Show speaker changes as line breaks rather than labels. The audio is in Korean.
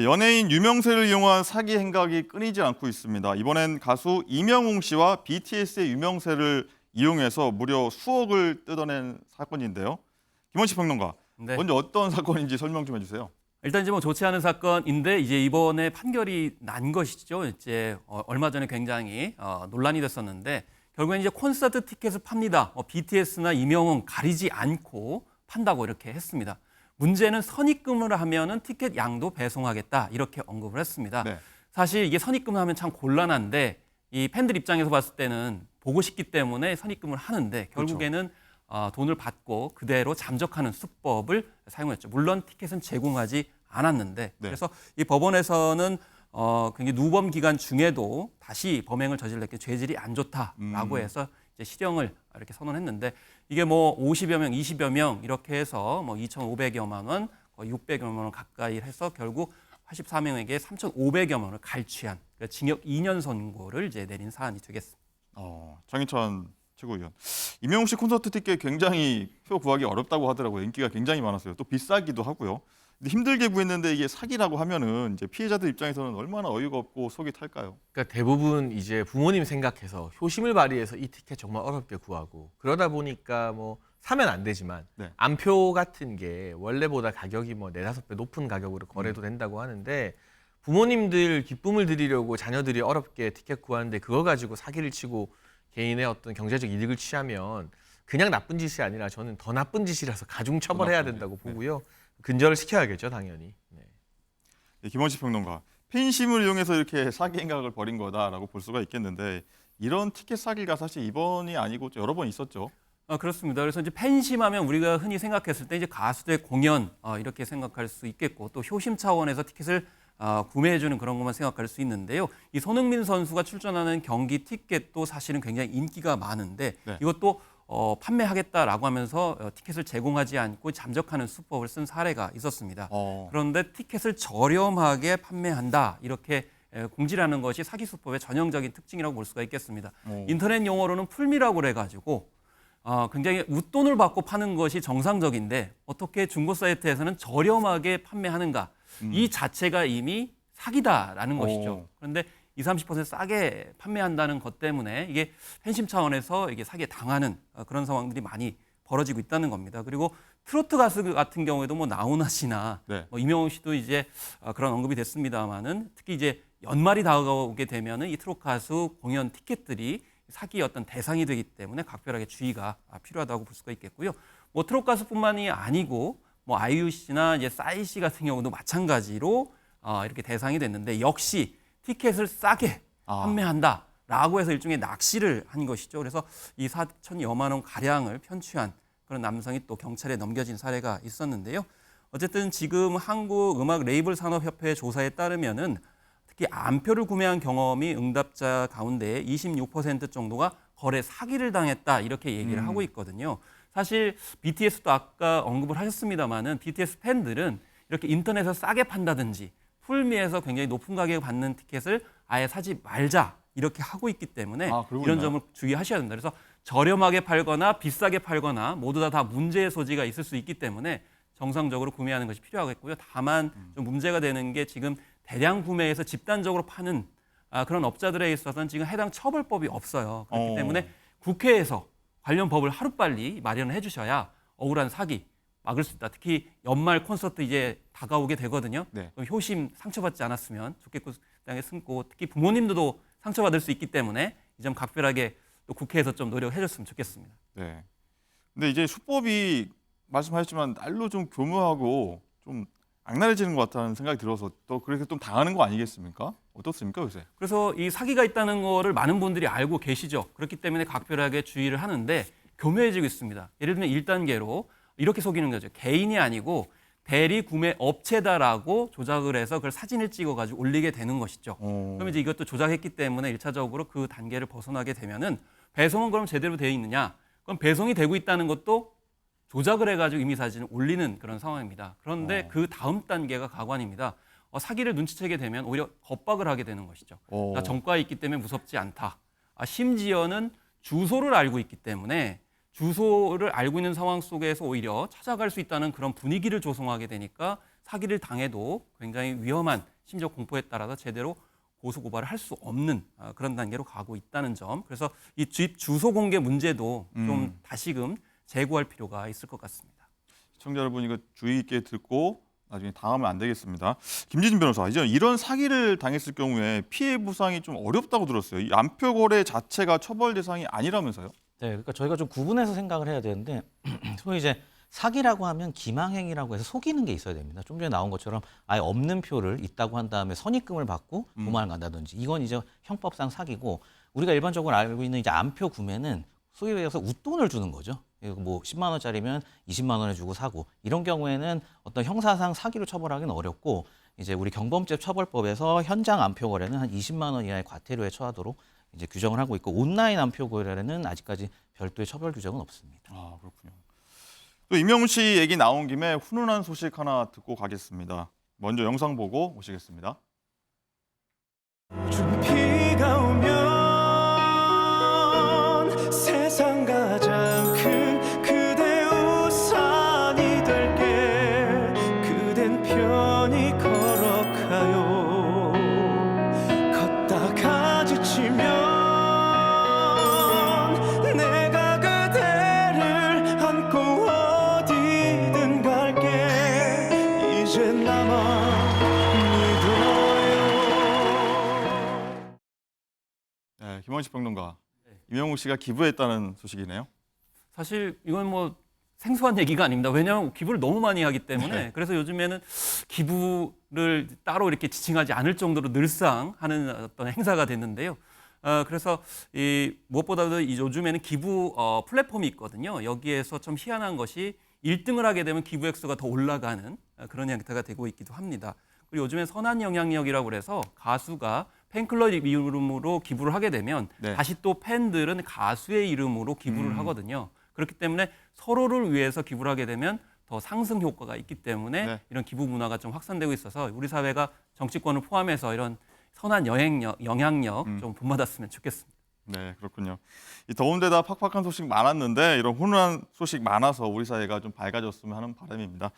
연예인 유명세를 이용한 사기 행각이 끊이지 않고 있습니다. 이번엔 가수 이명웅 씨와 BTS의 유명세를 이용해서 무려 수억을 뜯어낸 사건인데요. 김원식 평론가,
네.
먼저 어떤 사건인지 설명 좀 해주세요.
일단 이제 뭐 좋지 않은 사건인데 이제 이번에 판결이 난 것이죠. 이제 얼마 전에 굉장히 논란이 됐었는데 결국엔 이제 콘서트 티켓을 팝니다. BTS나 이명웅 가리지 않고 판다고 이렇게 했습니다. 문제는 선입금을 하면은 티켓 양도 배송하겠다 이렇게 언급을 했습니다.
네.
사실 이게 선입금을 하면 참 곤란한데 이 팬들 입장에서 봤을 때는 보고 싶기 때문에 선입금을 하는데 결국에는 돈을 받고 그대로 잠적하는 수법을 사용했죠. 물론 티켓은 제공하지 않았는데
네.
그래서 이 법원에서는 굉장히 누범 기간 중에도 다시 범행을 저질렀기 죄질이 안 좋다라고 해서 이제 실형을 이렇게 선언했는데 이게 뭐 50여 명, 20여 명 이렇게 해서 뭐 2,500여만 원, 거의 600여만 원 가까이 해서 결국 84명에게 3,500여만 원을 갈취한 징역 2년 선고를 이제 내린 사안이 되겠습니다.
장희찬 최고위원. 이명웅 씨 콘서트 티켓 굉장히 표 구하기 어렵다고 하더라고요. 인기가 굉장히 많았어요. 또 비싸기도 하고요. 근데 힘들게 구했는데 이게 사기라고 하면은 이제 피해자들 입장에서는 얼마나 어이가 없고 속이 탈까요?
그러니까 대부분 이제 부모님 생각해서 효심을 발휘해서 이 티켓 정말 어렵게 구하고 그러다 보니까 뭐 사면 안 되지만
네.
암표 같은 게 원래보다 가격이 뭐 4~5배 높은 가격으로 거래도 된다고 하는데 부모님들 기쁨을 드리려고 자녀들이 어렵게 티켓 구하는데 그거 가지고 사기를 치고 개인의 어떤 경제적 이득을 취하면 그냥 나쁜 짓이 아니라 저는 더 나쁜 짓이라서 가중 처벌해야 된다고 보고요. 근절을 시켜야겠죠, 당연히. 네.
김원식 평론가. 팬심을 이용해서 이렇게 사기 행각을 벌인 거다라고 볼 수가 있겠는데 이런 티켓 사기가 사실 이번이 아니고 여러 번 있었죠.
그렇습니다. 그래서 이제 팬심하면 우리가 흔히 생각했을 때 이제 가수들의 공연 이렇게 생각할 수 있겠고 또 효심 차원에서 티켓을 구매해주는 그런 것만 생각할 수 있는데요. 이 손흥민 선수가 출전하는 경기 티켓도 사실은 굉장히 인기가 많은데
네.
이것도 판매하겠다라고 하면서 티켓을 제공하지 않고 잠적하는 수법을 쓴 사례가 있었습니다. 그런데 티켓을 저렴하게 판매한다 이렇게 공지라는 것이 사기 수법의 전형적인 특징이라고 볼 수가 있겠습니다. 인터넷 용어로는 풀미라고 그래가지고 굉장히 웃돈을 받고 파는 것이 정상적인데 어떻게 중고 사이트에서는 저렴하게 판매하는가 이 자체가 이미 사기다라는 것이죠. 그런데 20~30% 싸게 판매한다는 것 때문에 이게 팬심 차원에서 이게 사기에 당하는 그런 상황들이 많이 벌어지고 있다는 겁니다. 그리고 트로트 가수 같은 경우에도 뭐 나훈아 씨나
네.
뭐 이명웅 씨도 이제 그런 언급이 됐습니다만은 특히 이제 연말이 다가오게 되면은 이 트로트 가수 공연 티켓들이 사기의 어떤 대상이 되기 때문에 각별하게 주의가 필요하다고 볼 수가 있겠고요. 뭐 트로트 가수뿐만이 아니고 뭐 아이유 씨나 이제 싸이 씨 같은 경우도 마찬가지로 이렇게 대상이 됐는데 역시 티켓을 싸게 판매한다라고 해서 일종의 낚시를 한 것이죠. 그래서 이 4천여만 원 가량을 편취한 그런 남성이 또 경찰에 넘겨진 사례가 있었는데요. 어쨌든 지금 한국음악레이블산업협회 조사에 따르면은 특히 암표를 구매한 경험이 응답자 가운데 26% 정도가 거래 사기를 당했다 이렇게 얘기를 하고 있거든요. 사실 BTS도 아까 언급을 하셨습니다마는 BTS 팬들은 이렇게 인터넷에서 싸게 판다든지 풀미에서 굉장히 높은 가격에 받는 티켓을 아예 사지 말자 이렇게 하고 있기 때문에 이런 점을 주의하셔야 된다. 그래서 저렴하게 팔거나 비싸게 팔거나 모두 다 문제의 소지가 있을 수 있기 때문에 정상적으로 구매하는 것이 필요하겠고요. 다만 좀 문제가 되는 게 지금 대량 구매해서 집단적으로 파는 그런 업자들에 있어서는 지금 해당 처벌법이 없어요. 그렇기 때문에 국회에서 관련 법을 하루빨리 마련을 해주셔야 억울한 사기 막을 수 있다. 특히 연말 콘서트 이제 다가오게 되거든요.
네.
그럼 효심 상처받지 않았으면 좋겠고 땅에 숨고 특히 부모님들도 상처받을 수 있기 때문에 이 점 각별하게 또 국회에서 좀 노력해줬으면 좋겠습니다.
네. 근데 이제 수법이 말씀하셨지만 날로 좀 교묘하고 좀 악랄해지는 것 같다는 생각이 들어서 또 그렇게 좀 당하는 거 아니겠습니까? 어떻습니까 요새?
그래서 이 사기가 있다는 거를 많은 분들이 알고 계시죠. 그렇기 때문에 각별하게 주의를 하는데 교묘해지고 있습니다. 예를 들면 1단계로 이렇게 속이는 거죠. 개인이 아니고 대리 구매 업체다라고 조작을 해서 그걸 사진을 찍어가지고 올리게 되는 것이죠. 그럼 이제 이것도 조작했기 때문에 1차적으로 그 단계를 벗어나게 되면은 배송은 그럼 제대로 되어 있느냐? 그럼 배송이 되고 있다는 것도 조작을 해가지고 이미 사진을 올리는 그런 상황입니다. 그런데 그 다음 단계가 가관입니다. 사기를 눈치채게 되면 오히려 겁박을 하게 되는 것이죠. 나 전과에 있기 때문에 무섭지 않다. 심지어는 주소를 알고 있기 때문에 주소를 알고 있는 상황 속에서 오히려 찾아갈 수 있다는 그런 분위기를 조성하게 되니까 사기를 당해도 굉장히 위험한, 심지어 공포에 따라서 제대로 고소 고발을 할 수 없는 그런 단계로 가고 있다는 점. 그래서 이 집 주소 공개 문제도 좀 다시금 재고할 필요가 있을 것 같습니다.
시청자 여러분 이거 주의 있게 듣고 나중에 당하면 안 되겠습니다. 김지진 변호사, 이제 이런 사기를 당했을 경우에 피해 보상이 좀 어렵다고 들었어요. 이 암표 거래 자체가 처벌 대상이 아니라면서요?
네, 그러니까 저희가 좀 구분해서 생각을 해야 되는데 소위 이제 사기라고 하면 기망행위라고 해서 속이는 게 있어야 됩니다. 좀 전에 나온 것처럼 아예 없는 표를 있다고 한 다음에 선입금을 받고 도망을 간다든지 이건 이제 형법상 사기고 우리가 일반적으로 알고 있는 이제 암표 구매는 소위 말해서 웃돈을 주는 거죠. 뭐 10만 원짜리면 20만 원에 주고 사고 이런 경우에는 어떤 형사상 사기로 처벌하기는 어렵고 이제 우리 경범죄 처벌법에서 현장 암표 거래는 한 20만 원 이하의 과태료에 처하도록 이제 규정을 하고 있고 온라인 암표 거래는 아직까지 별도의 처벌 규정은 없습니다.
아, 그렇군요. 또 이명훈 씨 얘기 나온 김에 훈훈한 소식 하나 듣고 가겠습니다. 먼저 영상 보고 오시겠습니다.
요즘 비가 오면 세상 가장 큰 그대 우산이 될게 그댄 편히 걸어가요 걷다가 지치면 내가 그대를 안고 어디든 갈게 이제 나만
네, 김원식 평론가. 이명훈 씨가 기부했다는 소식이네요.
사실 이건 뭐 생소한 얘기가 아닙니다. 왜냐하면 기부를 너무 많이 하기 때문에
네.
그래서 요즘에는 기부를 따로 이렇게 지칭하지 않을 정도로 늘상 하는 어떤 행사가 됐는데요. 그래서 이 무엇보다도 요즘에는 기부 플랫폼이 있거든요. 여기에서 좀 희한한 것이 1등을 하게 되면 기부 액수가 더 올라가는 그런 형태가 되고 있기도 합니다. 그리고 요즘엔 선한 영향력이라고 그래서 가수가 팬클럽 이름으로 기부를 하게 되면
네.
다시 또 팬들은 가수의 이름으로 기부를 하거든요. 그렇기 때문에 서로를 위해서 기부를 하게 되면 더 상승 효과가 있기 때문에
네.
이런 기부 문화가 좀 확산되고 있어서 우리 사회가 정치권을 포함해서 이런 선한 영향력 좀 본받았으면 좋겠습니다.
네, 그렇군요. 이 더운 데다 팍팍한 소식 많았는데 이런 훈훈한 소식 많아서 우리 사회가 좀 밝아졌으면 하는 바람입니다.